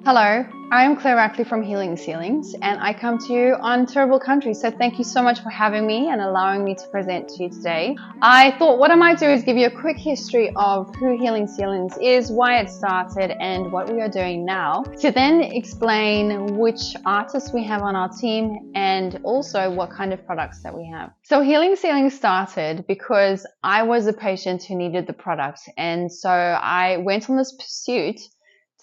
Hello, I am Claire Rackley from Healing Ceilings, and I come to you on terrible country, so thank you so much for having me and allowing me to present to you today. I thought what I might do is give you a quick history of who Healing Ceilings is, why it started, and what we are doing now, to then explain which artists we have on our team and also what kind of products that we have. So Healing Ceilings started because I was a patient who needed the product, and so I went on this pursuit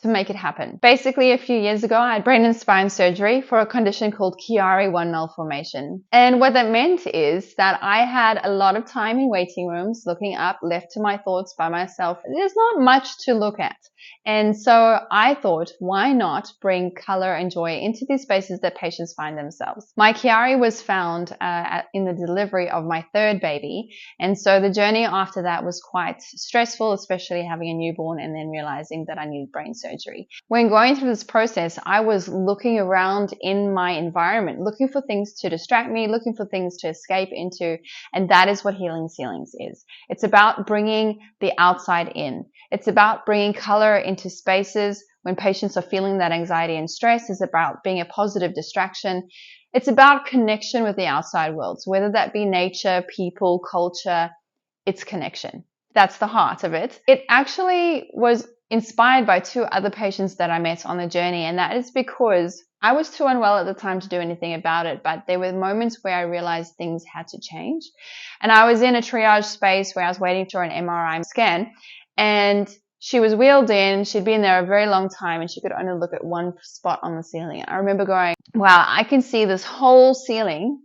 to make it happen. Basically, a few years ago, I had brain and spine surgery for a condition called Chiari-1 malformation. And what that meant is that I had a lot of time in waiting rooms, looking up, left to my thoughts by myself. There's not much to look at. And so I thought, why not bring color and joy into these spaces that patients find themselves? My Chiari was found in the delivery of my third baby. And so the journey after that was quite stressful, especially having a newborn and then realizing that I needed brain surgery. When going through this process, I was looking around in my environment, looking for things to distract me, looking for things to escape into. And that is what Healing Ceilings is. It's about bringing the outside in. It's about bringing color into spaces when patients are feeling that anxiety and stress. It's about being a positive distraction. It's about connection with the outside world, so whether that be nature, people, culture, it's connection. That's the heart of it. It actually was inspired by two other patients that I met on the journey, and that is because I was too unwell at the time to do anything about it, but there were moments where I realized things had to change. And I was in a triage space where I was waiting for an MRI scan, and she was wheeled in. She'd been there a very long time, and she could only look at one spot on the ceiling. I remember going, wow, I can see this whole ceiling,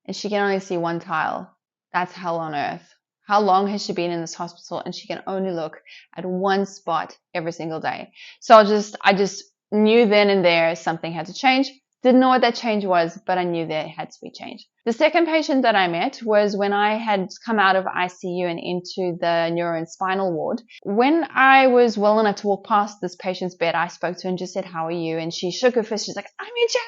and she can only see one tile. That's hell on earth. How long has she been in this hospital? And she can only look at one spot every single day. So I just knew then and there something had to change. Didn't know what that change was, but I knew there had to be change. The second patient that I met was when I had come out of ICU and into the neuro and spinal ward. When I was well enough to walk past this patient's bed, I spoke to her and just said, "How are you?" And she shook her fist. She's like, I'm in jail,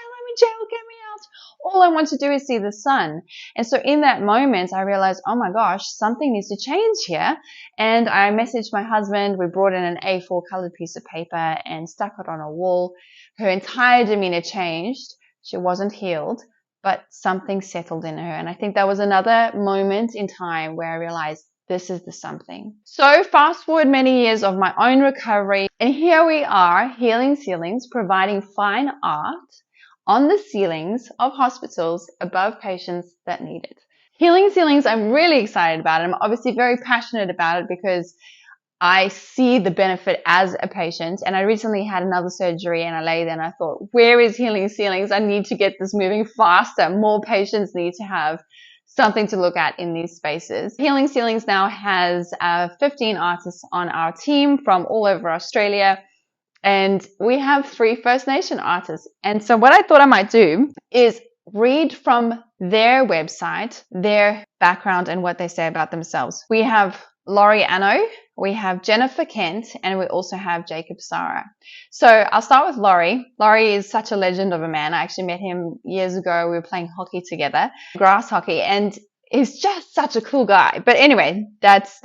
get me out. All I want to do is see the sun. And so in that moment, I realized, oh my gosh, something needs to change here. And I messaged my husband. We brought in an A4 colored piece of paper and stuck it on a wall. Her entire demeanor changed. She wasn't healed, but something settled in her. And I think that was another moment in time where I realized this is the something. So fast forward many years of my own recovery, and here we are, Healing Ceilings, providing fine art on the ceilings of hospitals above patients that need it. Healing Ceilings, I'm really excited about it. I'm obviously very passionate about it because I see the benefit as a patient, and I recently had another surgery and I lay there and I thought, where is Healing Ceilings? I need to get this moving faster. More patients need to have something to look at in these spaces. Healing Ceilings now has 15 artists on our team from all over Australia, and we have 3 First Nation artists. And so what I thought I might do is read from their website, their background and what they say about themselves. We have Laurie Anno, we have Jennifer Kent, and we also have Jacob Sarra. So I'll start with Laurie. Laurie is such a legend of a man. I actually met him years ago. We were playing hockey together, grass hockey, and he's just such a cool guy. But anyway, that's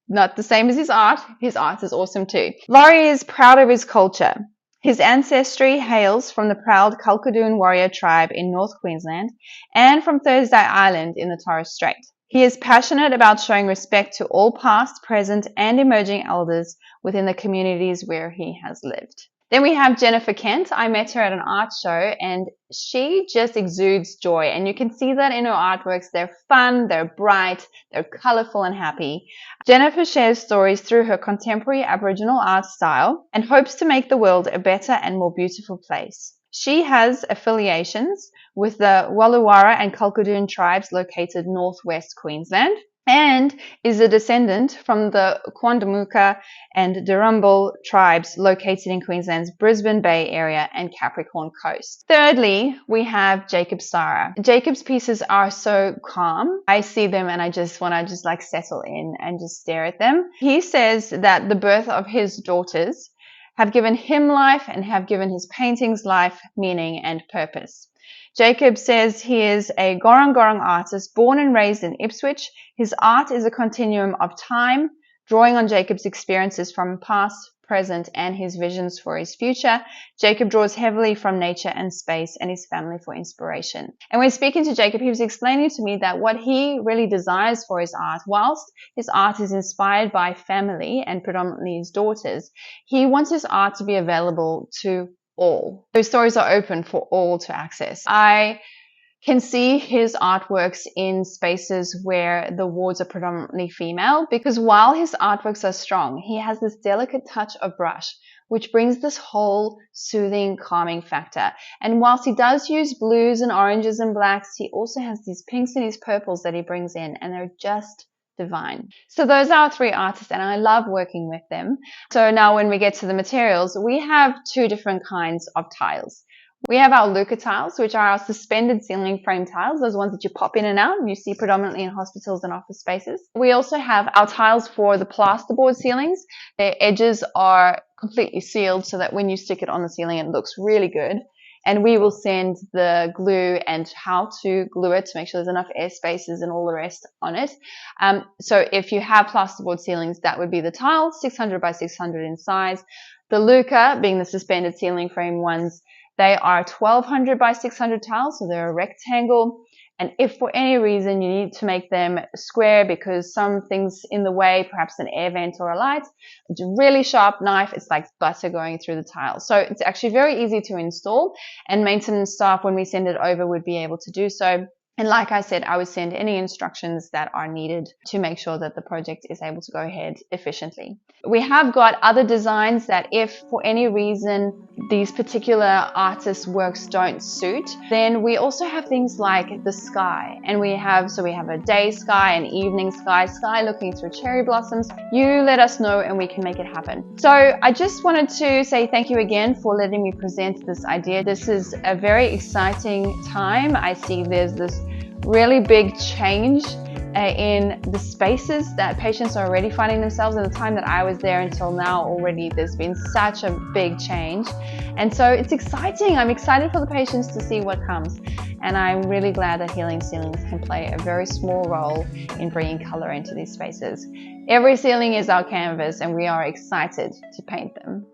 not the same as his art. His art is awesome too. Laurie is proud of his culture. His ancestry hails from the proud Kalkadoon warrior tribe in North Queensland and from Thursday Island in the Torres Strait. He is passionate about showing respect to all past, present, and emerging elders within the communities where he has lived. Then we have Jennifer Kent. I met her at an art show and she just exudes joy. And you can see that in her artworks. They're fun, they're bright, they're colorful and happy. Jennifer shares stories through her contemporary Aboriginal art style and hopes to make the world a better and more beautiful place. She has affiliations with the Walluwarra and Kalkadoon tribes located northwest Queensland and is a descendant from the Quandamooka and Darumbal tribes located in Queensland's Brisbane Bay area and Capricorn Coast. Thirdly, we have Jacob Sarra. Jacob's pieces are so calm. I see them and I just want to like settle in and just stare at them. He says that the birth of his daughters have given him life and have given his paintings life, meaning, and purpose. Jacob says he is a Gorong artist born and raised in Ipswich. His art is a continuum of time, drawing on Jacob's experiences from past, present, and his visions for his future, Jacob draws heavily from nature and space and his family for inspiration. And when speaking to Jacob, he was explaining to me that what he really desires for his art, whilst his art is inspired by family and predominantly his daughters, he wants his art to be available to all. Those stories are open for all to access. I can see his artworks in spaces where the wards are predominantly female, because while his artworks are strong, he has this delicate touch of brush, which brings this whole soothing, calming factor. And whilst he does use blues and oranges and blacks, he also has these pinks and these purples that he brings in, and they're just divine. So those are our 3 artists, and I love working with them. So now when we get to the materials, we have 2 different kinds of tiles. We have our Luca tiles, which are our suspended ceiling frame tiles, those ones that you pop in and out, and you see predominantly in hospitals and office spaces. We also have our tiles for the plasterboard ceilings. Their edges are completely sealed so that when you stick it on the ceiling, it looks really good. And we will send the glue and how to glue it to make sure there's enough air spaces and all the rest on it. So if you have plasterboard ceilings, that would be the tile, 600 by 600 in size. The Luca, being the suspended ceiling frame ones, they are 1200 by 600 tiles, so they're a rectangle. And if for any reason you need to make them square because something's in the way, perhaps an air vent or a light, it's a really sharp knife. It's like butter going through the tile. So it's actually very easy to install, and maintenance staff, when we send it over, would be able to do so. And like I said, I would send any instructions that are needed to make sure that the project is able to go ahead efficiently. We have got other designs that if for any reason these particular artists' works don't suit, then we also have things like the sky. And we have a day sky, an evening sky, sky looking through cherry blossoms. You let us know and we can make it happen. So I just wanted to say thank you again for letting me present this idea. This is a very exciting time. I see there's this really big change in the spaces that patients are already finding themselves. In the time that I was there until now, already there's been such a big change, and so it's exciting. I'm excited for the patients to see what comes, and I'm really glad that Healing Ceilings can play a very small role in bringing color into these spaces. Every ceiling is our canvas, and we are excited to paint them.